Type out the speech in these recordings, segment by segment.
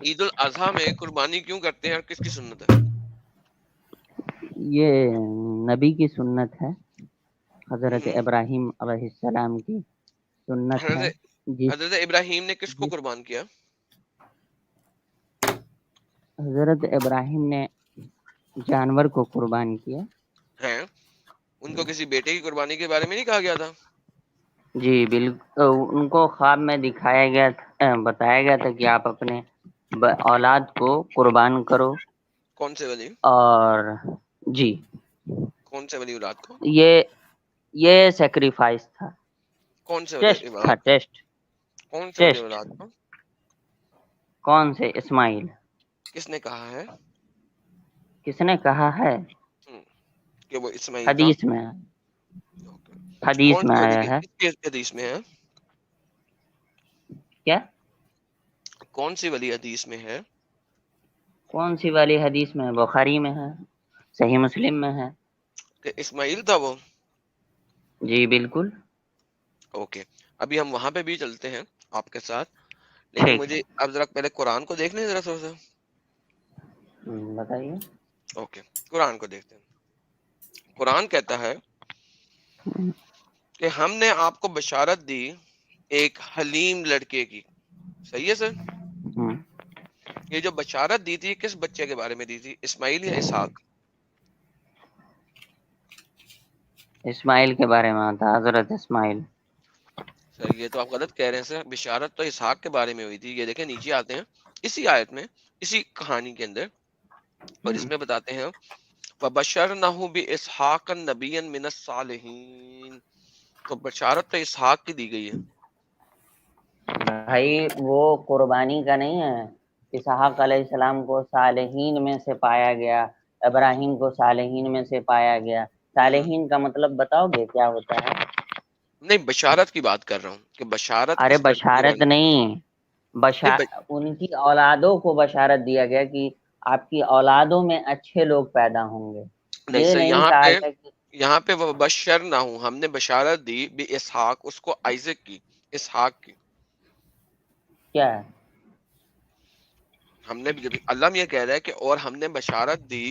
عید الاضحیٰ میں قربانی کیوں کرتے ہیں اور کس کی سنت ہے؟ یہ نبی کی سنت ہے، حضرت ہم، ابراہیم علیہ السلام کی سنت ہے، حضرت جس حضرت ابراہیم نے کس کو جس قربان کیا؟ حضرت ابراہیم نے جانور کو قربان کیا۔ ہیں ان کو کسی بیٹے کی قربانی کے بارے میں نہیں کہا گیا تھا؟ جی بالکل، ان کو خواب میں دکھایا گیا تھا، بتایا گیا تھا کہ آپ اپنے اولاد کو قربان کرو، کون سے ولی؟ اور جی کون سے ولی اولاد کو؟ یہ سیکریفائس تھا، کون سے ولی ٹیسٹ تھا، اولاد کو؟ ٹیسٹ کون سے ولی ٹیسٹ اولاد کو؟ کون سے؟ اسماعیل۔ کس نے کہا ہے کس نے کہا ہے؟ کہ وہ اسماعیل تھا؟ حدیث میں، اوکے۔ حدیث کون میں سی ولی آیا کی ہے۔ کس کی حدیث میں ہے؟ کیا؟ کون سی ولی حدیث میں ہے؟ کون سی والی حدیث میں؟ بخاری میں ہے، صحیح مسلم میں ہے۔ کہ اسماعیل تھا وہ؟ جی بالکل۔ اوکے، ابھی ہم وہاں پہ بھی چلتے ہیں آپ کے ساتھ، لیکن ٹھیک ہے، مجھے اب ذرا پہلے قرآن کو دیکھ لیں ذرا تھوڑا سا۔ بتائیے۔ اوکے، قرآن کو دیکھتے ہیں۔ قرآن کہتا ہے کہ ہم نے آپ کو بشارت دی ایک حلیم لڑکے کی۔ صحیح ہے سر؟ ہم، یہ جو بشارت دی تھی کس بچے کے بارے میں دی تھی، اسماعیل یا اسحاق؟ اسماعیل کے بارے میں آتا، حضرت اسماعیل۔ سر یہ تو آپ غلط کہہ رہے ہیں سر، بشارت تو اسحاق کے بارے میں ہوئی تھی۔ یہ دیکھیں نیچے آتے ہیں اسی آیت میں، اسی کہانی کے اندر، اور اس میں بتاتے ہیں وَبَشَّرْنَاهُ بِإِسْحَاقَ نَبِيًّا مِنَ الصَّالِحِينَ، تو بشارت تو اسحاق کی دی گئی ہے۔ بھائی وہ قربانی کا نہیں ہے، اسحاق علیہ السلام کو صالحین میں سے پایا گیا، ابراہیم کو صالحین میں سے پایا گیا۔ صالحین کا مطلب بتاؤ گے کیا ہوتا ہے؟ نہیں، بشارت کی بات کر رہا ہوں کہ بشارت ارے کس لڑکے کے بارے بشارت میں۔ نہیں، نہیں ان کی اولادوں کو بشارت دیا گیا کہ آپ کی اولادوں میں اچھے لوگ پیدا ہوں گے۔ نہیں یہ سر، نہیں کہا گیا کہ یہاں پہ وہ بشر نہ ہوں، ہم نے بشارت دی بھی اسحاق، اس کو آئزک کی، اسحاق کی۔ کیا ہے۔ ہم نے جب اللہ یہ کہہ رہا ہے کہ اور ہم نے بشارت دی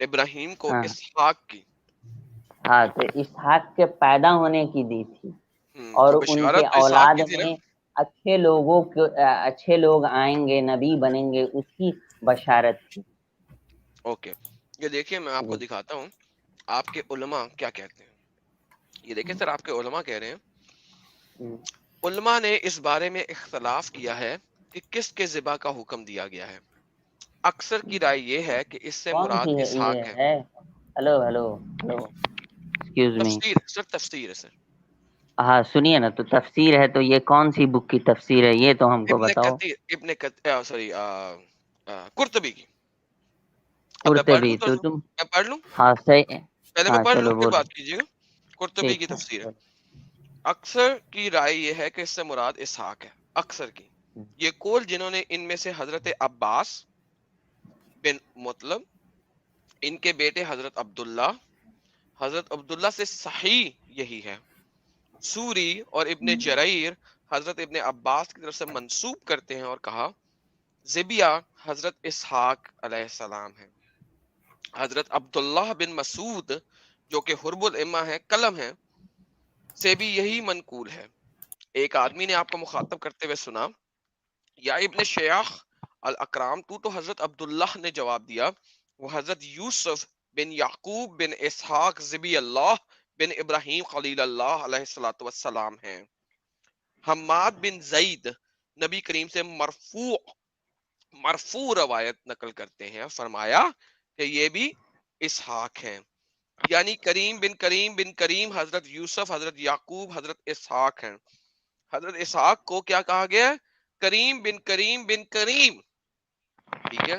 ابراہیم کو ہاں اسحاق کی۔ ہاں، تو اسحاق کے پیدا ہونے کی دی تھی، اور تو ان کے بشارت تو اسحاق اولاد کی تھی نا۔ میں اچھے لوگ آئیں گے، نبی بنیں گے، اس کی بشارت تھی۔ اوکے، یہ دیکھیے میں آپ کو جی دکھاتا ہوں آپ کے علماء کیا کہتے ہیں۔ یہ دیکھیں سر، آپ کے علماء کہہ رہے ہیں، علماء نے اس بارے میں اختلاف کیا ہے کہ کس کے ذبح کا حکم دیا گیا ہے۔ اکثر کی رائے یہ ہے کہ اس سے کون مراد سی ہے اسحاق یہ ہے۔ ہے؟ Hello hello hello, excuse me. تفسیر سر، تفسیر ہے سر۔ ہاں سنیے نا، تو تفسیر ہے تو یہ کون سی بک کی تفسیر ہے یہ تو ہم کو ابن بتاؤ۔ کثیر، سوری قرطبی کی۔ اب میں پڑھ قرطبی لوں تو تو تم، میں پڑھ لوں، ہاں صحیح، پہلے میں ہاں پڑھ لوں چلو پھر بولو۔ بات کیجیے گا۔ قرطبی کی ٹھیک ہے تفسیر ہے۔ بولو۔ اکثر کی رائے یہ ہے کہ اس سے مراد اسحاق ہے، اکثر کی۔ یہ قول جنہوں نے ان میں سے حضرت عباس بن مطلب، ان کے بیٹے حضرت عبداللہ سے صحیح یہی ہے۔ سوری اور ابن جریر حضرت ابن عباس کی طرف سے منسوب کرتے ہیں اور کہا ذبیہ حضرت اسحاق علیہ السلام ہے۔ حضرت عبداللہ بن مسعود جو کہ حرب الامہ ہے، قلم ہے، سے بھی یہی منقول ہے۔ ایک آدمی نے آپ کو مخاطب کرتے ہوئے سنا، یا ابن شیخ الاکرام، تو حضرت عبداللہ نے جواب دیا وہ حضرت یوسف بن یعقوب بن اسحاق ذبی اللہ بن ابراہیم خلیل اللہ علیہ الصلوۃ والسلام ہیں۔ حماد بن زید نبی کریم سے مرفوع روایت نقل کرتے ہیں، فرمایا کہ یہ بھی اسحاق ہیں، یعنی کریم بن کریم بن کریم حضرت یوسف حضرت یعقوب حضرت اسحاق ہیں۔ حضرت اسحاق کو کیا کہا گیا ہے؟ کریم بن کریم بن کریم، ٹھیک ہے۔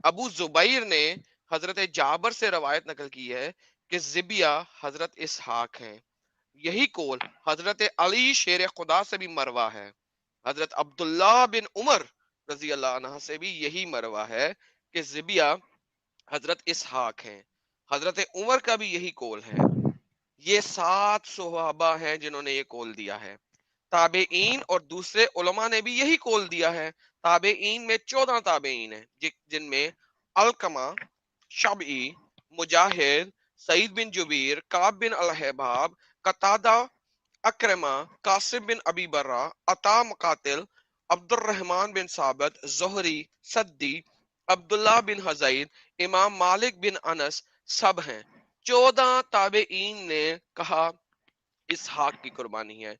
ابو زبیر نے حضرت جابر سے روایت نقل کی ہے کہ ذبیہ حضرت اسحاق ہیں۔ یہی قول حضرت علی شیر خدا سے بھی مروا ہے۔ حضرت عبداللہ بن عمر رضی اللہ عنہ سے بھی یہی مروا ہے کہ ذبیہ حضرت اسحاق ہیں۔ حضرت عمر کا بھی یہی قول ہے۔ یہ 7 صحابہ ہیں جنہوں نے یہ قول دیا ہے۔ تابعین اور دوسرے علماء نے بھی یہی قول دیا ہے. تابعین میں 14 تابعین ہیں جن میں علقمہ، شبعی، مجاہد، سعید بن جبیر، کعب بن الحباب، قتادہ، اکرمہ، قاسم بن ابی برہ، عطا، مقاتل، عبد الرحمن بن ثابت، زہری، سدی، عبداللہ بن حزیر، امام مالک بن انس سب ہیں. 14 تابعین نے کہا اسحاق کی قربانی ہے.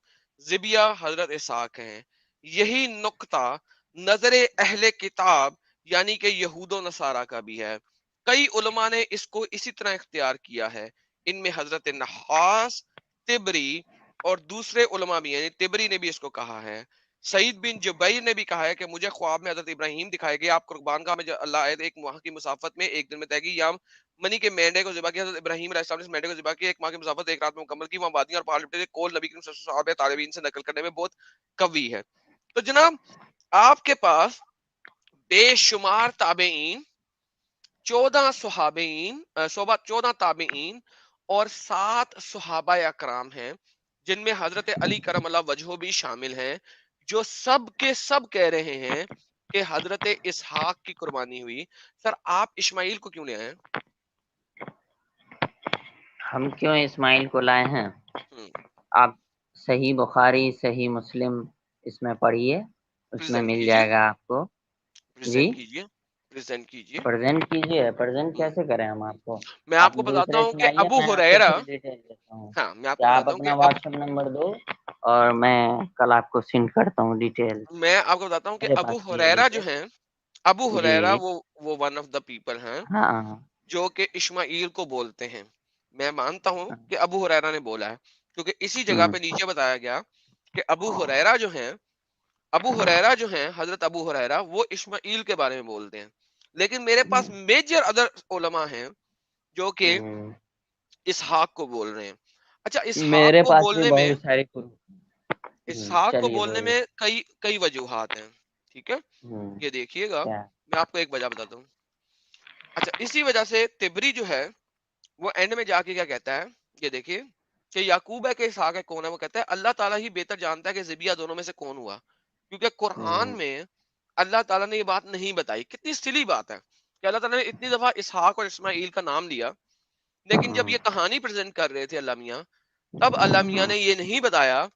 ذبیہ حضرت اسحاق ہیں. یہی نقطہ نظر اہل کتاب یعنی کہ یہود و نصارہ کا بھی ہے. کئی علماء نے اس کو اسی طرح اختیار کیا ہے. ان میں حضرت نحاس، تبری اور دوسرے علماء بھی ہیں. یعنی تبری نے بھی اس کو کہا ہے. سعید بن جبیر نے بھی کہا ہے کہ مجھے خواب میں حضرت ابراہیم دکھائے گئے، آپ قربان گاہ میں اللہ آئے ایک ماہ کی مسافت میں ایک دن میں طے کی، یا منی کے مینڈے کو ذبح کیا. حضرت ابراہیم علیہ السلام نے اس مینڈے کو ذبح کیا، ایک ماہ کی مسافت ایک رات میں مکمل کی. وہاں وادیاں اور پہاڑ لپٹے تھے. کول نبی کریم صلی اللہ علیہ وسلم طالبین سے نقل کرنے میں بہت قوی ہے. تو جناب آپ کے پاس بے شمار تابعین، 14 صحابین، 14 تابعین اور 7 صحابہ اکرام ہیں جن میں حضرت علی کرم اللہ وجہہ بھی شامل ہیں، جو سب کے سب کہہ رہے ہیں کہ حضرت اسحاق کی قربانی ہوئی. سر آپ اسماعیل کو کیوں لے آئے ہیں؟ ہم کیوں اسماعیل کو لائے ہیں؟ ہم، آپ صحیح بخاری، صحیح مسلم اس میں پڑھیے، اس میں پریزنٹ مل کیجئے، جائے گا آپ کو. جی پریزنٹ کیجئے، پریزنٹ کیجئے. پریزنٹ کیجیے. پریزنٹ ہم، کیسے کریں ہم آپ ہم. کو؟ میں آپ آپ کو بتاتا دوسرے ہوں کہ سنائیے، ابو میں آپ کو ہریرہ، پھر ڈیٹیل دیتا ہوں. ہاں میں آپ کو کیا آپ بتاتا ہوں کہ اپنا واٹس ایپ نمبر دو اور میں کل آپ کو سینڈ کرتا ہوں ڈیٹیل. میں آپ کو بتاتا ہوں کہ میرے ابو پاس بھی ہے ہریرہ جو ڈیٹیل. ہیں، ابو جی ہریرہ وہ ون آف دا پیپل ہیں ہاں جو کہ اسماعیل کو بولتے ہیں. میں مانتا ہوں کہ ابو ہریرہ نے بولا ہے، کیونکہ اسی جگہ پہ نیچے بتایا گیا کہ ابو ہریرہ جو ہیں، ابو ہریرہ جو ہیں، حضرت ابو ہریرہ وہ اسماعیل کے بارے میں بولتے ہیں. لیکن میرے پاس میجر ادر علماء ہیں جو کہ اسحاق کو بول رہے ہیں. اچھا اسحاق میرے کو پاس بھی بولنے میں، بہت سارے اسحاق کو چلیے بولنے بولے. میں کئی وجوہات ہیں. ٹھیک ہے، یہ دیکھیے گا، کیا؟ میں آپ کو ایک وجہ بتاتا ہوں. اچھا اسی وجہ سے تبری جو ہے وہ اینڈ میں جا کے کیا کہتا ہے، یہ دیکھیے کہ یعقوب ہے کہ اسحاق ہے کون ہے. وہ کہتا ہے اللہ تعالیٰ ہی بہتر جانتا ہے کہ ذبیہ دونوں میں سے کون ہوا، کیونکہ قرآن میں اللہ تعالیٰ نے یہ بات نہیں بتائی. کتنی سلی بات ہے کہ اللہ تعالیٰ نے اتنی دفعہ اسحاق اور اسماعیل کا نام لیا، لیکن جب یہ کہانی پریزنٹ کر رہے تھے اللہ میاں، تب اللہ میاں نے یہ نہیں بتایا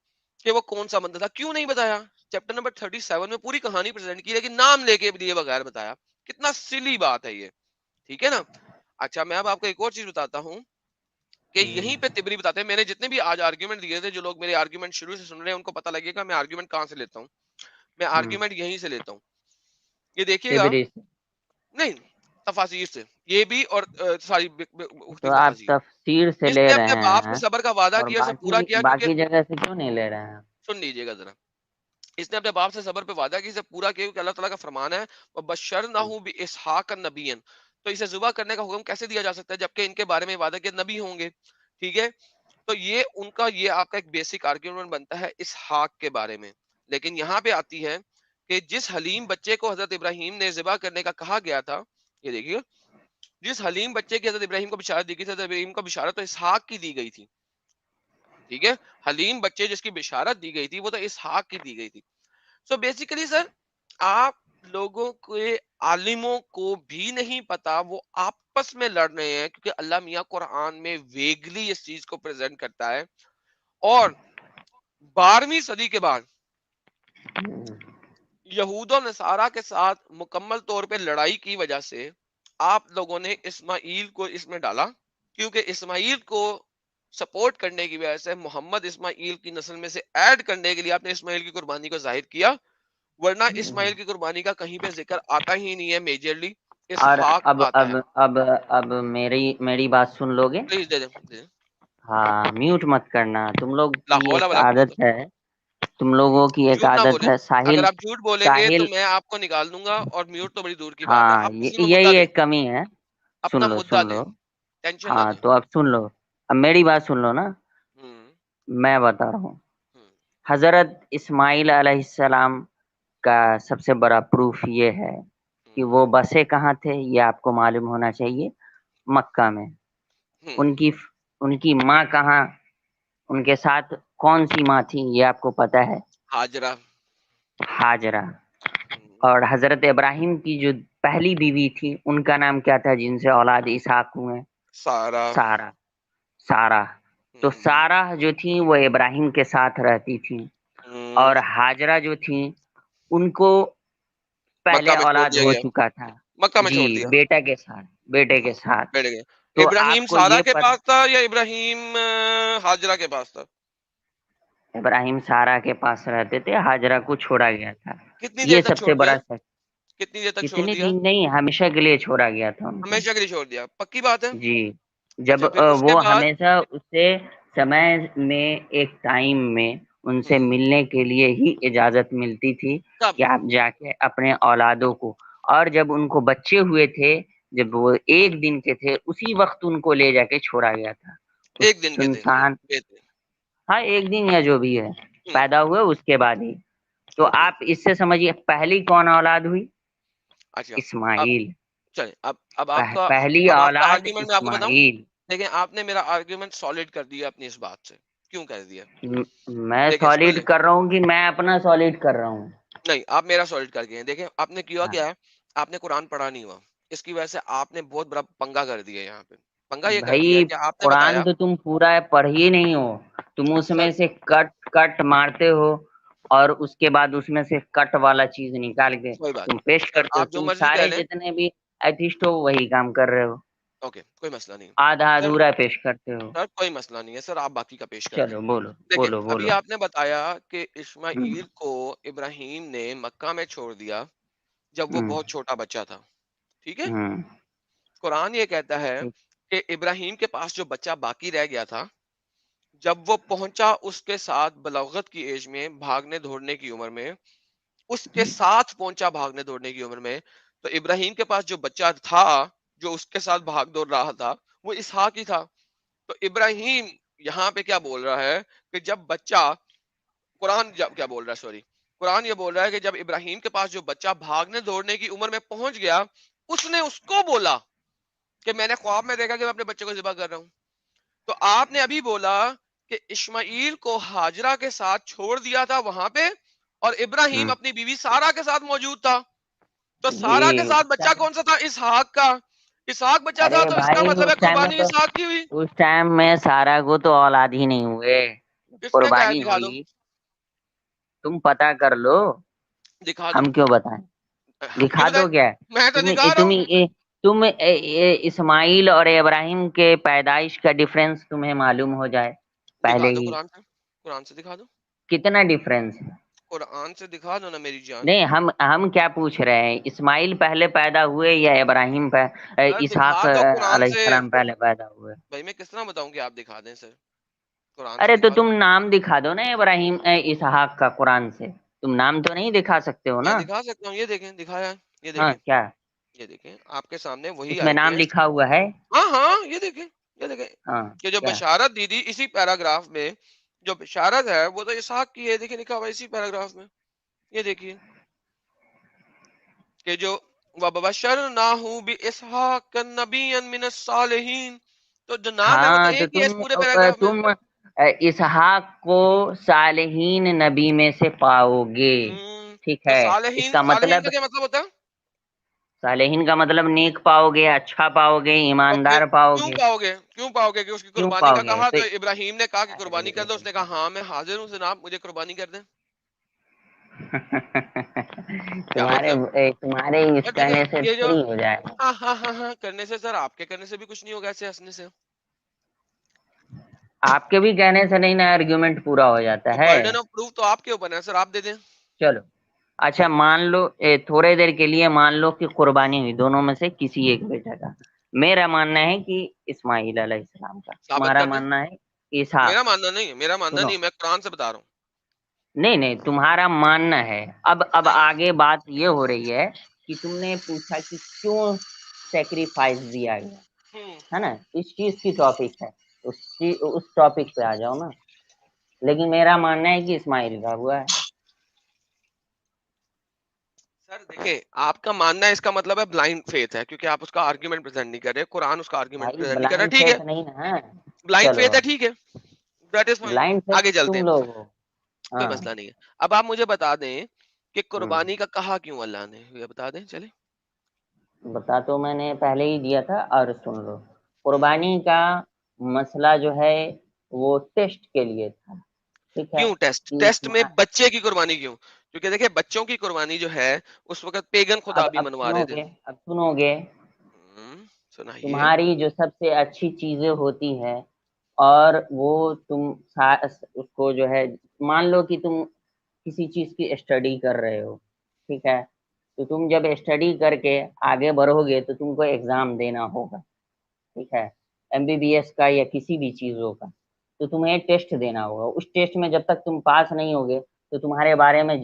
کہ وہ کون سا بندہ تھا. کیوں نہیں بتایا؟ چیپٹر نمبر 37 میں پوری کہانی پریزنٹ کی لیکن نام لے کے لیے بغیر بتایا. کتنا سلی بات ہے یہ. ٹھیک ہے نا. اچھا میں اب آپ کو ایک اور چیز بتاتا ہوں کہ یہیں پہ تبری بتاتے ہیں. میں نے جتنے بھی آج آرگیومنٹ دیے تھے، جو لوگ میرے آرگیومنٹ شروع سے سن رہے ہیں ان کو پتہ لگے گا میں آرگیومنٹ کہاں سے لیتا ہوں. میں آرگیومنٹ یہیں سے لیتا ہوں. یہ دیکھیے گا، تبری سے. نہیں تفاسیر سے، یہ بھی اور ساری تو مختلف آپ تفاسیر. تفسیر سے اس لے نے اپنے رہے باپ سے ہیں صبر کا وعدہ اور کیا، اسے پورا باقی کیا، کیونکہ باقی جگہ سے کیوں نہیں لے رہے ہیں؟ سن لیجیے گا ذرا. اس نے اپنے باپ سے صبر پہ وعدہ کیا، اسے پورا کیا، کیونکہ اللہ تعالیٰ کا فرمان ہے وَبَشَّرْنَاهُ بِإِسْحَاقَ نَبِيًّا. تو اسے ذبح کرنے کا حکم کیسے دیا جا سکتا ہے جبکہ ان کے بارے میں وعدہ کیا نبی ہوں گے. ٹھیک ہے، تو یہ ان کا، یہ آپ کا ایک بیسک آرگیومنٹ بنتا ہے اسحاق کے بارے میں. لیکن یہاں پہ آتی ہے کہ جس حلیم بچے کو حضرت ابراہیم نے ذبح کرنے کا کہا گیا تھا، یہ دیکھیے جس حلیم بچے کی حضرت ابراہیم کو بشارت دی گئی تھی، حضرت ابراہیم کو بشارت تو اسحاق کی دی گئی تھی. ٹھیک ہے، حلیم بچے جس کی بشارت دی گئی تھی وہ تو اسحاق کی دی گئی تھی. سو بیسیکلی سر، آپ لوگوں کے عالموں کو بھی نہیں پتا، وہ آپس میں لڑ رہے ہیں کیونکہ اللہ میاں قرآن میں ویگلی اس چیز کو پریزنٹ کرتا ہے. اور 12ویں صدی کے بعد یہود و نصارہ کے ساتھ مکمل طور پہ لڑائی کی وجہ سے آپ لوگوں نے اسماعیل کو اس میں ڈالا، کیونکہ اسماعیل کو سپورٹ کرنے کی وجہ سے، محمد اسماعیل کی نسل میں سے ایڈ کرنے کے لیے آپ نے اسماعیل کی قربانی کو ظاہر کیا، ورنہ اسماعیل کی قربانی کا کہیں پہ ذکر آتا ہی نہیں ہے. میجرلی اور اسحاق اب آتا اب ہے. اب اب میری بات سن لو گے؟ پلیز دے دیں. ہاں میوٹ مت کرنا. تم لوگ لا کی حول ایک ولا قوت. عادت ہے، تم لوگوں کی ایک جھوٹ نہ عادت بولیں، ہے. اگر ساحل آپ جھوٹ بولیں گے تو ساحل میں آپ کو نکال دوں گا، اور میوٹ تو بڑی دور کی بات ہے. ہاں آپ اصل میں یہی مدعا دیں، ایک کمی ہے. اپنا سن مدعا دیں، لو. ٹینشن نہ ہاں لیں. تو اب سن لو، اب میری بات سن لو نا. ہوں میں بتا رہا ہوں، ہوں حضرت اسماعیل علیہ السلام کا سب سے بڑا پروف یہ ہے کہ وہ بسے کہاں تھے، یہ آپ کو معلوم ہونا چاہیے. مکہ میں. ہوں ان کی ماں کہاں، ان کے ساتھ کون سی ماں تھی یہ آپ کو پتا ہے؟ ہاجرہ. ہاجرہ. اور حضرت ابراہیم کی جو پہلی بیوی تھی ان کا نام کیا تھا جن سے اولاد اسحاق ہوئے؟ سارا. سارا. سارا. تو سارا جو تھی وہ ابراہیم کے ساتھ رہتی تھی، اور ہاجرہ جو تھی ان کو پہلے مکہ میں چھوڑ اولاد دیا ہو گیا. چکا تھا. مکہ میں جی، چھوڑ دیا. بیٹے کے ساتھ، بیٹے کے ساتھ. بیٹھ گئے. تو آپ ابراہیم کو سارا یہ کے پاس تھا یا ابراہیم ہاجرہ کے پاس تھا؟ ابراہیم سارا کے پاس رہتے تھے، ہاجرہ کو چھوڑا گیا تھا. کتنی یہ دیر تک سب چھوڑ سے دیا؟ بڑا سچ. کتنی دیر تک چھوڑ کتنے دیا؟ دن نہیں، ہمیشہ کے لیے چھوڑا گیا تھا ان کو. ہمیشہ کے لیے چھوڑ دیا. پکی بات ہے. جی. جب اچھا پھر اس کے وہ بعد ہمیشہ اس سے سمے میں ایک ٹائم میں ان سے ملنے کے لیے ہی اجازت ملتی تھی کب؟ کہ آپ جا کے اپنے اولادوں کو، اور جب ان کو بچے ہوئے تھے، جب وہ 1 دن کے تھے، اسی وقت ان کو لے جا کے چھوڑا گیا تھا اس ایک دن کے تھے. سنسان. ہاں 1 دن یا جو بھی ہے، پیدا ہوئے اس کے بعد ہی. تو اوکے. آپ اس سے سمجھیے پہلی کون اولاد ہوئی؟ اچھا اب اسماعیل. چلیں اب آپ کا پہلی اب آپ کا اولاد آرگیومنٹ میں آپ کو بتاؤں. اسماعیل. دیکھیں آپ نے میرا آرگیومنٹ سالڈ کر دیا اپنی اس بات سے. کیوں کر دیا؟ میں دیکھیں سن سالڈ لیں. کر رہا ہوں کہ میں اپنا سالڈ کر رہا ہوں. نہیں آپ میرا سالڈ کر گئے ہیں. دیکھیں آپ نے کیا ہاں. کیا ہے، آپ نے قرآن پڑھا نہیں ہوا، اس کی وجہ سے آپ نے بہت بڑا پنگا کر دیا. یہاں پہ پنگا یہ کر دیا بھائی کہ آپ نے قرآن بتایا. تو تم پورا پڑھ ہی نہیں ہو، تم اس سر میں سے کٹ مارتے ہو، اور اس کے بعد اس میں سے کٹ والا چیز نکال کے کوئی بات تم پیش سر کرتے ہو. آپ جو تم مرضی کہہ سارے لیں. جتنے بھی ایتھسٹ ہو وہی کام کر رہے ہو، اوکے کوئی مسئلہ نہیں. آدھا سر ادھورا پیش کرتے ہو. سر کوئی مسئلہ نہیں ہے سر، آپ باقی کا پیش کر دیں. چلو بولو دیکھیں بولو ابھی بولو. آپ نے بتایا کہ ہ اسماعیل کو ابراہیم نے مکہ میں چھوڑ دیا جب وہ ہ بہت چھوٹا بچہ تھا. ٹھیک ہے. ہ قرآن یہ کہتا ہے ٹھیک. کہ ابراہیم کے پاس جو بچہ باقی رہ گیا تھا، جب وہ پہنچا اس کے ساتھ بلوغت کی ایج میں، بھاگنے دوڑنے کی عمر میں، اس کے ساتھ پہنچا بھاگنے دوڑنے کی عمر میں، تو ابراہیم کے پاس جو بچہ تھا جو اس کے ساتھ بھاگ دوڑ رہا تھا وہ اسحاق ہی تھا. تو ابراہیم یہاں پہ کیا بول رہا ہے کہ جب بچہ، قرآن جب کیا بول رہا ہے، سوری، قرآن یہ بول رہا ہے کہ جب ابراہیم کے پاس جو بچہ بھاگنے دوڑنے کی عمر میں پہنچ گیا، اس نے اس کو بولا کہ میں نے خواب میں دیکھا کہ میں اپنے بچے کو ذبح کر رہا ہوں. تو آپ نے ابھی بولا کہ اسماعیل کو ہاجرہ کے ساتھ چھوڑ دیا تھا وہاں پہ، اور ابراہیم ہ اپنی بیوی سارا کے ساتھ موجود تھا. تو سارا کے جی. ساتھ بچہ کون سا تھا؟ اسحاق کا. اسحاق بچہ ارے تھا تو اس کا بھائی مطلب ہے اس ٹائم میں قربانی تو، اسحاق کی ہوئی. اس ٹائم میں سارا کو تو اولاد ہی نہیں ہوئے، کس نے کہا ہے؟ قربانی دکھا دو. ہوئی. تم پتا کر لو، دکھا دو. ہم کیوں بتائیں. ہم کیوں دکھا دو بتائیں؟ کیا؟ میں تو تم دکھا رہا تم ہوں. تم اسماعیل اور ابراہیم کے پیدائش کا ڈفرنس تمہیں معلوم ہو جائے دکھا پہلے دو ہی. قرآن سے. قرآن سے دکھا دو. کتنا ڈفرنس ہے؟ قرآن سے دکھا دو نا میری جان. نہیں، ہم کیا پوچھ رہے ہیں، اسماعیل پہلے پیدا ہوئے یا ابراہیم سر اسحاق دکھا دو قرآن علیہ سے. السلام پہلے پیدا ہوئے؟ بھائی میں کس طرح بتاؤں کہ آپ دکھا دیں سر؟ قرآن سے ارے تو دکھا دو. تم نام دکھا دو نا ابراہیم اسحاق کا قرآن سے. تم نام تو نہیں دکھا سکتے ہو میں نا. دکھا سکتا ہوں. یہ دیکھیں دکھایا ہے. یہ ہاں دیکھیں. کیا یہ دیکھیں آپ کے سامنے وہی اس میں آیتیں نام ہیں. لکھا ہوا ہے؟ ہاں ہاں یہ دیکھیں. یہ دیکھیں ہاں کہ جو کیا. بشارت دی تھی اسی پیراگراف میں، جو بشارت ہے وہ تو اسحاق کی ہے. دیکھیں لکھا ہوا ہے اسی پیراگراف میں. یہ دیکھیے کہ جو وَبَشَّرْنَاهُ بِإِسْحَاقَ نَبِيًّا مِنَ الصَّالِحِينَ، تو جو نام ہے وہ تو ہاں تو ایک ہی ہے اس پورے پیراگراف میں. تم اسحاق کو صالحین نبی میں سے پاؤ گے. ٹھیک تو ہے. اس صالحین، کا صالحین مطلب، کا کیا مطلب ہوتا ہے؟ صالحین کا مطلب نیک پاؤ گے، اچھا پاؤ گے، تو پھر ایماندار پاؤ کیوں گے. پاؤ گے؟ کیوں پاؤ گے؟ کہ اس کی کیوں قربانی پاؤ کا گے کہا تو تو ابراہیم نے کہا کہ قربانی کر دو، اس نے کہا ارے ہاں میں حاضر ہوں جناب، مجھے قربانی کر دیں. کیا تمہارے مطلب؟ تمہارے اس دیکھیں کہنے سے یہ جو تھوڑی ہو جائے گا. ہاں ہاں ہاں ہاں کرنے سے سر، آپ کے کرنے سے بھی کچھ نہیں ہوگا ایسے ہنسنے سے. آپ کے بھی کہنے سے نہیں نا آرگیومنٹ پورا ہو جاتا تو ہے. برڈن آف پروف تو آپ کے اوپر ہے سر، آپ دے دیں. چلو اچھا مان لو، تھوڑے دیر کے لیے مان لو کہ قربانی ہوئی دونوں میں سے کسی ایک بیٹا کا. میرا ماننا ہے کہ اسماعیل علیہ السلام کا، ثابت تمہارا کر دیں. ماننا ہے اسحاق. میرا ماننا نہیں ہے، میرا ماننا سنو، نہیں ہے، میں قرآن سے بتا رہا ہوں. نہیں نہیں تمہارا ماننا ہے. اب نہیں آگے بات یہ ہو رہی ہے کہ تم نے پوچھا کہ کیوں سیکریفائس دیا گیا ہے نا، اس چیز کی ٹاپک ہے. اس ٹاپک پہ آ جاؤ نا. لیکن میرا ماننا ہے کہ اسماعیل کا ہوا ہے. سر دیکھیں آپ کا ماننا ہے، اس کا مطلب ہے بلائنڈ فیتھ ہے، کیونکہ آپ اس کا آرگیومنٹ پریزنٹ نہیں کر رہے. قرآن اس کا آرگیومنٹ بھائی پریزنٹ نہیں کر بلائنڈ رہا. ٹھیک ہے فیتھ نہیں نا. بلائنڈ چلو فیتھ ہے، ٹھیک ہے That is fine. Blind faith آگے چلتے تم ہیں، لوگ ہو. کوئی ہاں. مسئلہ نہیں ہے. اب آپ مجھے بتا دیں کہ ہوں. قربانی کا کہا کیوں اللہ نے، یہ بتا دیں. چلے بتا تو میں نے پہلے ہی دیا تھا، اور سن لو. قربانی کا مسئلہ جو ہے وہ ٹیسٹ کے لیے تھا. ٹھیک ہے. کیوں ٹیسٹ؟ کہ ٹیسٹ میں بچے کی قربانی کیوں؟ کیونکہ دیکھیں بچوں کی قربانی جو ہے اس وقت پیگن خدا بھی اب منوا سنو رہے تھے. گے، اب سنو گے. سنائیے. تمہاری جو سب سے اچھی چیزیں ہوتی ہے، اور وہ تم اس کو جو ہے، مان لو کہ تم کسی چیز کی اسٹڈی کر رہے ہو. ٹھیک ہے. تو تم جب اسٹڈی کر کے آگے بڑھو گے تو تم کو ایگزام دینا ہوگا. ٹھیک ہے. MBBS کا یا کسی بھی چیزوں کا، تو تمہیں ٹیسٹ دینا ہوگا. اس ٹیسٹ میں جب تک تم پاس نہیں ہوگے تو تمہارے بارے میں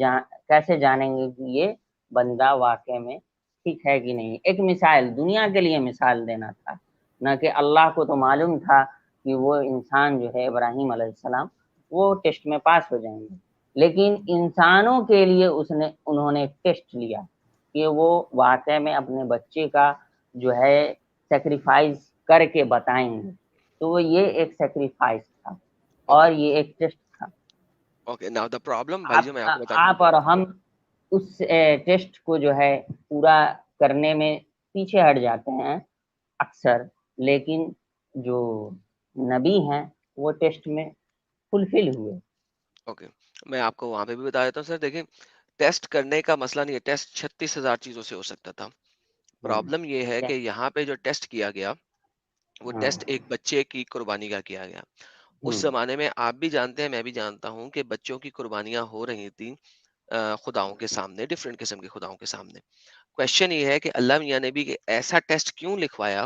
کیسے جانیں گے کہ یہ بندہ واقع میں ٹھیک ہے کہ نہیں. ایک مثال، دنیا کے لیے مثال دینا تھا، نہ کہ اللہ کو تو معلوم تھا کہ وہ انسان جو ہے ابراہیم علیہ السلام وہ ٹیسٹ میں پاس ہو جائیں گے. لیکن انسانوں کے لیے انہوں نے ٹیسٹ لیا کہ وہ واقع میں اپنے بچے کا جو ہے سیکریفائز کر کے بتائیں گے. تو وہ یہ ایک سیکریفائز تھا، اور یہ ایک ٹیسٹ تھا. اوکے ناؤ دا پرابلم بھائی جو میں آپ کو بتا آپ اور ہم اس ٹیسٹ کو جو ہے پورا کرنے میں پیچھے ہٹ جاتے ہیں اکثر. لیکن جو نبی ہیں وہ ٹیسٹ میں فلفل ہوئے. اوکے میں آپ کو وہاں پہ بھی بتا دیتا ہوں. سر دیکھیں ٹیسٹ کرنے کا مسئلہ نہیں ہے، ٹیسٹ 36,000 چیزوں سے ہو سکتا تھا. پرابلم یہ ہے کہ یہاں پہ جو ٹیسٹ کیا گیا وہ ٹیسٹ ایک بچے کی قربانی کا کیا گیا. اس زمانے میں آپ بھی جانتے ہیں، میں بھی جانتا ہوں کہ بچوں کی قربانیاں ہو رہی تھیں خداؤں کے سامنے، ڈفرینٹ قسم کے خداؤں کے سامنے. کوشچن یہ ہے کہ اللہ میاں نے بھی کہ ایسا ٹیسٹ کیوں لکھوایا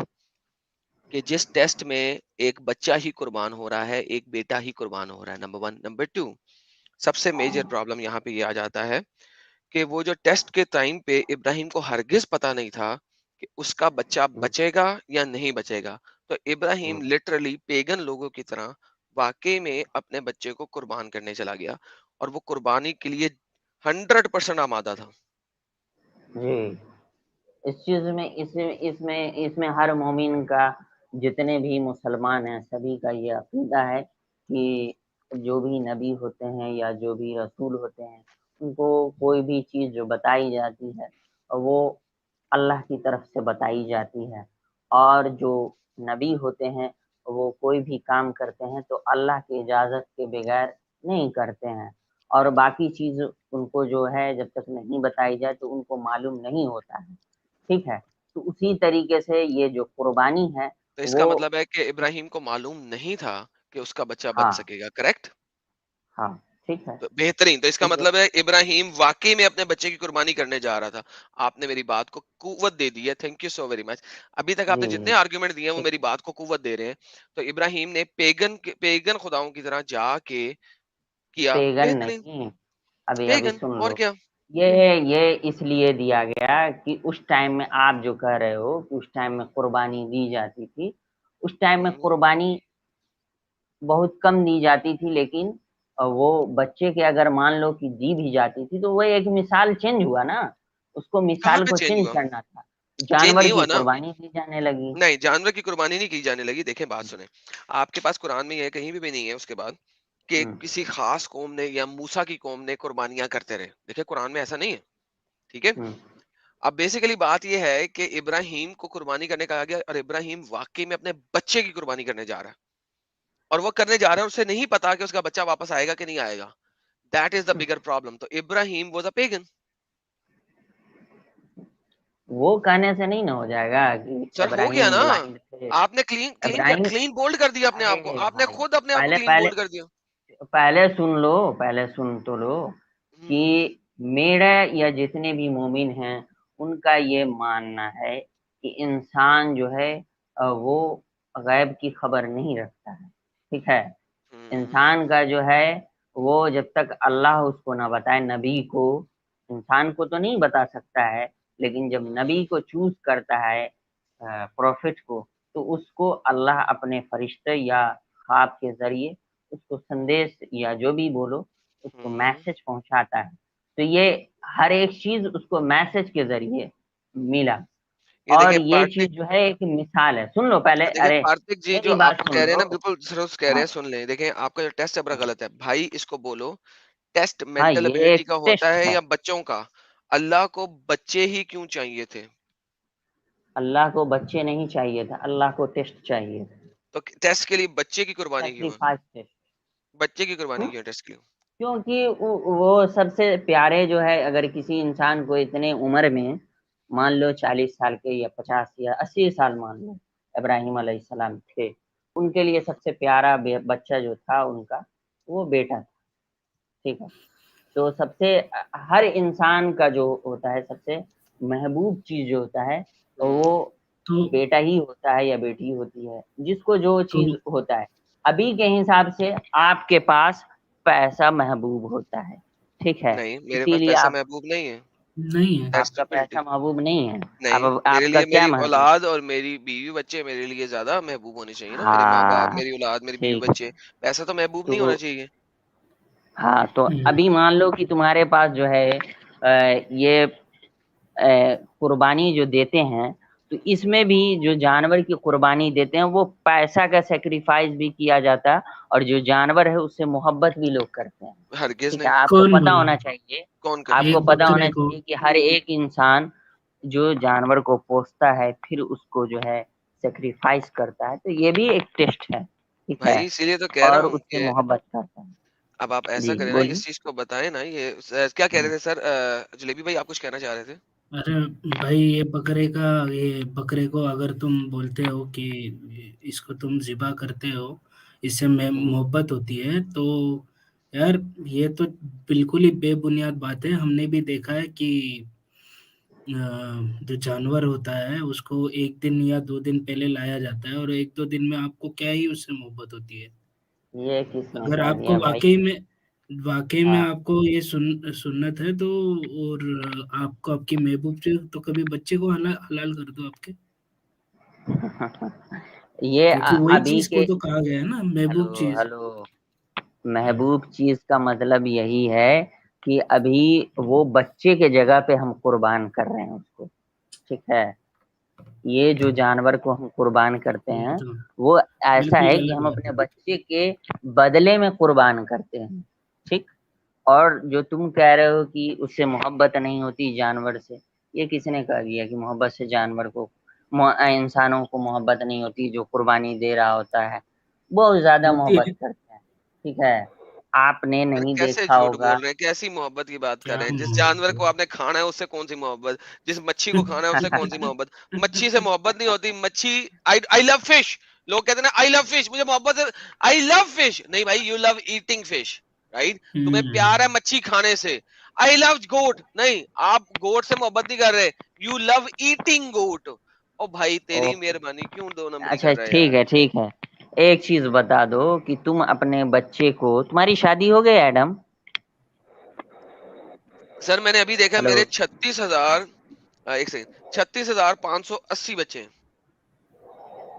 کہ جس ٹیسٹ میں ایک بچہ ہی قربان ہو رہا ہے، ایک بیٹا ہی قربان ہو رہا ہے. نمبر 1. نمبر 2، سب سے میجر پرابلم یہاں پہ یہ آ جاتا ہے کہ وہ جو ٹیسٹ کے ٹائم پہ ابراہیم کو ہرگز پتا نہیں تھا کہ اس کا بچہ بچے گا یا نہیں بچے گا. تو ابراہیم لٹرلی پیگن لوگوں کی طرح واقعی میں اپنے بچے کو قربان کرنے چلا گیا، اور وہ قربانی کے لیے 100% آمادہ تھا. جی. اس چیز میں اس میں ہر مومن کا، جتنے بھی مسلمان ہیں سبھی کا یہ عقیدہ ہے کہ جو بھی نبی ہوتے ہیں یا جو بھی رسول ہوتے ہیں ان کو کوئی بھی چیز جو بتائی جاتی ہے وہ اللہ کی طرف سے بتائی جاتی ہے. اور جو نبی ہوتے ہیں وہ کوئی بھی کام کرتے ہیں تو اللہ کی اجازت کے بغیر نہیں کرتے ہیں. اور باقی چیز ان کو جو ہے جب تک نہیں بتائی جائے تو ان کو معلوم نہیں ہوتا ہے. ٹھیک ہے. تو اسی طریقے سے یہ جو قربانی ہے تو اس کا وہ، مطلب ہے کہ ابراہیم کو معلوم نہیں تھا کہ اس کا بچہ ہاں بچ سکے گا. کریکٹ؟ ہاں ٹھیک ہے. تو بہترین. تو اس کا ٹھیک ہے. مطلب ہے ابراہیم واقعی میں اپنے بچے کی قربانی کرنے جا رہا تھا. آپ نے میری بات کو قوت دے دی ہے. Thank you so very much. ابھی تک آپ نے جی جتنے آرگومنٹ دیے ہیں وہ میری بات کو قوت دے رہے ہیں. تو ابراہیم نے پیگن خداؤں کی طرح جا کے کیا. پیگن بہترین. نہیں، ابھی پیگن سن اور لو. کیا. یہ اس لیے دیا گیا کہ اس ٹائم میں آپ جو کہہ رہے ہو کہ اس ٹائم میں قربانی دی جاتی تھی، اس ٹائم میں قربانی بہت کم دی جاتی تھی. لیکن وہ بچے کے اگر مان لو کہ دی بھی جاتی تھی تو وہ ایک مثال چینج ہوا نا، اس کو کہاں مثال پہ کو چینج چینج ہوا؟ کرنا تھا. چینج جانور نہیں کی ہوا نا. قربانی دی جانے لگی. نہیں، جانور کی قربانی نہیں کی جانے لگی. دیکھیں بات سنیں، آپ کے پاس قرآن میں یہ کہیں بھی نہیں ہے اس کے بعد کہ کسی خاص قوم نے یا موسیٰ کی قوم نے قربانیاں کرتے رہے. دیکھیں قرآن میں ایسا نہیں ہے. ٹھیک ہے. اب بیسیکلی بات یہ ہے کہ ابراہیم کو قربانی کرنے کہا گیا، اور ابراہیم واقعی میں اپنے بچے کی قربانی کرنے جا رہا ہے، اور وہ کرنے جا رہا ہے. اسے نہیں پتا کہ اس کا بچہ واپس آئے گا کہ نہیں آئے گا. That is the bigger problem. تو ابراہیم واز اے پیگن. وہ کہنے سے نہیں نہ ہو جائے گا کہ سر ہو گیا ابراہیم نا. بلائنڈ تھے. آپ نے کلین کلین ابراہیم، کلین بولڈ کر دیا اپنے آپ کو. ارے آپ نے بھائی خود اپنے آپ کو پہلے کلین پہلے بولڈ کر دیا. پہلے سن لو، پہلے سن تو لو کہ میرا یا جتنے بھی مومن ہیں ان کا یہ ماننا ہے کہ انسان جو ہے وہ غیب کی خبر نہیں رکھتا ہے. ٹھیک ہے. انسان کا جو ہے وہ جب تک اللہ اس کو نہ بتائے، نبی کو، انسان کو تو نہیں بتا سکتا ہے، لیکن جب نبی کو چوز کرتا ہے پروفٹ کو، تو اس کو اللہ اپنے فرشتے یا خواب کے ذریعے اس کو سندیش یا جو بھی بولو اس کو میسج پہنچاتا ہے. تو یہ ہر ایک چیز اس کو میسج کے ذریعے ملا. یہ اور دیکھیں یہ چیز جو ہے ایک مثال ہے. سن لو پہلے, دیکھیں ارے پارتک جی میری جو بات آپ سن کہہ رہے ہیں لو. نا بالکل درست کہہ رہے ہاں ہیں, سن لیں. دیکھیں آپ کا جو ٹیسٹ ہے بڑا غلط ہے بھائی, اس کو بولو ٹیسٹ ہاں مینٹل یہ ابیلٹی ایک کا ہوتا ٹیسٹ ہے ہے. یا بچوں کا. اللہ کو بچے ہی کیوں چاہیے تھے؟ اللہ کو بچے نہیں چاہیے تھا, اللہ کو ٹیسٹ چاہیے تھا. تو ٹیسٹ کے لیے بچے کی قربانی کیوں ہے؟ Sacrifice test. بچے کی قربانی کیوں ہے ٹیسٹ کے لیے؟ کیونکہ وہ سب سے پیارے جو ہے, اگر کسی انسان کو اتنے عمر میں مان لو 40 سال کے یا 50 یا 80 سال مان لو, ابراہیم علیہ السلام تھے, ان کے لیے سب سے پیارا بچہ جو تھا ان کا وہ بیٹا تھا. ٹھیک ہے, تو سب سے ہر انسان کا جو ہوتا ہے سب سے محبوب چیز جو ہوتا ہے وہ تو بیٹا ہی ہوتا ہے یا بیٹی ہوتی ہے, جس کو جو تو چیز ہوتا ہے. ابھی کے حساب سے آپ کے پاس پیسہ محبوب ہوتا ہے, ٹھیک ہے, نہیں, میرے اسی پاس لیے پیسہ آپ محبوب نہیں ہے. نہیں ہے. آپ کا پیسہ محبوب نہیں ہے. اب نہیں, میرے آپ کا لیے کیا میری محبوب؟ اولاد اور میری بیوی بچے میرے لیے زیادہ محبوب ہونے چاہیے نا. میرے ماں باپ, ہاں میری اولاد, میری بیوی ٹھیک, بچے, پیسہ تو محبوب نہیں تو ہونا چاہیے. ہاں تو ابھی مان لو کہ تمہارے پاس جو ہے یہ قربانی جو دیتے ہیں, تو اس میں بھی جو جانور کی قربانی دیتے ہیں وہ پیسہ کا سیکریفائس بھی کیا جاتا ہے, اور جو جانور ہے اس سے محبت بھی لوگ کرتے ہیں. ہرگز ٹھیک ہے, نہیں. آپ کو کون پتا بولا؟ ہونا چاہیے, کون آپ کرتا کو ایک ہے؟ پتا بکرے ہونا کو چاہیے کہ ہر ایک انسان جو جانور کو پوستا ہے پھر اس کو جو ہے سیکریفائس کرتا ہے, تو یہ بھی ایک ٹیسٹ ہے. ٹھیک ہے, بھائی اسی لیے تو کہہ رہا اور ہوں اس سے کہ محبت کرتا ہے. اب آپ ایسا جی کریں نا, بولیے. اس چیز کو بتائیں نا. یہ کیا کہہ رہے تھے سر جلیبی بھائی, آپ کچھ کہنا چاہ رہے تھے؟ ارے بھائی یہ بکرے کو اگر تم بولتے ہو کہ اس کو تم ذبح کرتے ہو, اس سے محبت ہوتی ہے, تو یار یہ تو بالکل ہی بے بنیاد بات ہے. ہم نے بھی دیکھا ہے کہ جو جانور ہوتا ہے اس کو 1 دن یا 2 دن پہلے لایا جاتا ہے, اور 1-2 دن میں آپ کو کیا ہی اس سے محبت ہوتی ہے. یہ کس نے اگر کہہ آپ کو دیا بھائی؟ واقعی میں ہاں آپ کو یہ سنت ہے تو, اور آپ کو آپ کی محبوب سے, تو کبھی بچے کو حلال کر دو آپ کے, یہ کیونکہ وہی ابھی چیز کو کے, تو کہا گیا ہے نا محبوب ہلو چیز. ہلو, محبوب چیز کا مطلب یہی ہے کہ ابھی وہ بچے کے جگہ پہ ہم قربان کر رہے ہیں اس کو. ٹھیک ہے, یہ جو جانور کو ہم قربان کرتے ہیں تو وہ ایسا بالکل ہے کہ غلط ہم بات اپنے ہے. بچے کے بدلے میں قربان کرتے ہیں. ٹھیک, اور جو تم کہہ رہے ہو کہ اس سے محبت نہیں ہوتی جانور سے, یہ کس نے کہہ دیا کہ محبت سے جانور کو, انسانوں کو محبت نہیں ہوتی جو قربانی دے رہا ہوتا ہے, بہت زیادہ ہوتی محبت ہے. کرتے ہیں. ٹھیک ہے, آپ نے ارے نہیں کیسے دیکھا جھوٹ ہوگا. بول رہے ہیں, کیسی محبت کی بات کر کیا رہے ہیں؟ جس جانور کو محبت آپ نے کھانا ہے اس سے کون سی محبت؟ جس مچھی کو کھانا ہے اس سے کون سی محبت؟ مچھی سے محبت نہیں ہوتی. مچھی, آئی لو فش, لوگ کہتے ہیں نا آئی لو فش, مجھے محبت ہے, آئی لو فش نہیں بھائی, you love eating fish, right? تمہیں پیار ہے مچھی کھانے سے. آئی لو گوٹ نہیں, آپ گوٹ سے محبت نہیں کر رہے, یو لو ایٹنگ گوٹ. او بھائی تیری مہربانی, کیوں 2 نمبری اچھا کر رہے ٹھیک یار؟ ہے, ٹھیک ہے, ایک چیز بتا دو کہ تم اپنے بچے کو, تمہاری شادی ہو گئی ایڈم؟ سر میں نے ابھی دیکھا ہلو, میرے 36,000, ایک سیکنڈ, 36,580 بچے ہیں.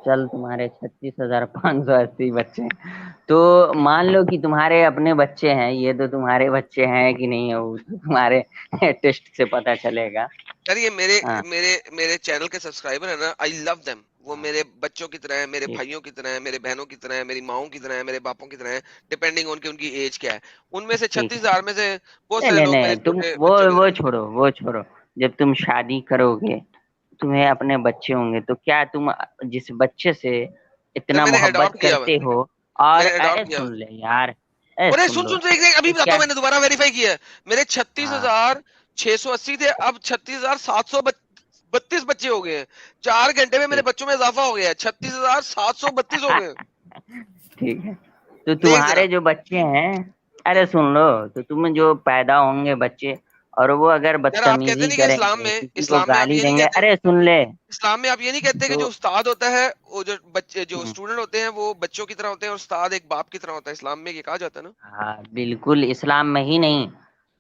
چل تمہارے 36,580 بچے ہیں, تو مان لو کہ تمہارے اپنے بچے ہیں, یہ تو تمہارے بچے ہیں کہ نہیں ہے وہ تمہارے ٹیسٹ سے پتا چلے گا. سر یہ میرے ہاں میرے میرے چینل کے سبسکرائبر ہیں نا, آئی لو دیم. وہ ہاں میرے بچوں کی طرح ہیں, میرے ٹھیک, بھائیوں کی طرح ہیں, میرے بہنوں کی طرح ہیں, میری ماؤں کی طرح ہیں, میرے باپوں کی طرح ہیں, ڈیپینڈنگ آن ان کی ایج کیا ہے. ان میں سے ٹھیک ہے. 36,000 میں سے بہت نہیں سارے نہیں لوگ میرے نہیں, تم چھوٹے وہ بچوں کی وہ طرح ہیں. چھوڑو, وہ چھوڑو. جب تم شادی کرو گے, تمہیں اپنے بچے ہوں گے, تو کیا تم جس بچے سے سر اتنا میں نے محبت اڈاپٹ کیا ہوا کرتے ہے, ہو, اور میں نے اڈاپٹ کیا ہوا سن ہے. لے یار, ارے سن سن لو, سن ایک ابھی تو بتاتا کیا, ہوں, میں نے دوبارہ ویریفائی کیا ہے. میرے ہاں 36,680 تھے, اب 36,732 بچے ہو گئے ہیں. 4 گھنٹے میں میرے ٹھیک, بچوں میں اضافہ ہو گیا ہے, 36,732 ہو گئے ہیں. ٹھیک ہے, تو دیکھ ذرا. تمہارے جو بچے ہیں, ارے سن لو, تو تم جو پیدا ہوں گے بچے, اور وہ اگر یار آپ کہتے بدتمیزی نہیں کہ کریں گے, کسی کو اسلام میں آپ گالی یہ نہیں دیں گے, کہتے, ارے سن لے, اسلام میں آپ یہ نہیں کہتے کہ تو جو استاد ہوتا ہے, وہ جو بچے جو اسٹوڈنٹ ہوتے ہیں وہ بچوں کی طرح ہوتے ہیں, اور استاد ایک باپ کی طرح ہوتا ہے. اسلام میں یہ کہا جاتا ہے نا. ہاں بالکل, اسلام میں ہی نہیں, نا.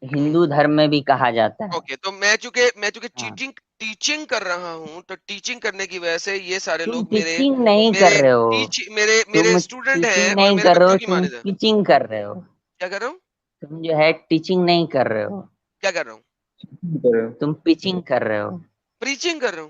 ہندو دھرم میں بھی کہا جاتا ہے. اوکے, تو میں چونکہ ہاں, ٹیچنگ کر رہا ہوں, تو ٹیچنگ کرنے کی وجہ سے یہ سارے تم لوگ میرے ٹیچنگ نہیں کر میرے رہے ہو, میرے تم اسٹوڈنٹ ہیں ٹیچنگ اور نہیں میرے کر رہے بچوں ہو, کی تم مانند ہیں. ٹیچنگ کر رہے ہو, کیا کر رہا ہوں؟ تم جو ہے ٹیچنگ نہیں کر رہے ہو, کیا کر رہا ہوں؟ تم پیچنگ کر رہے ہو. پریچنگ کر رہا ہوں.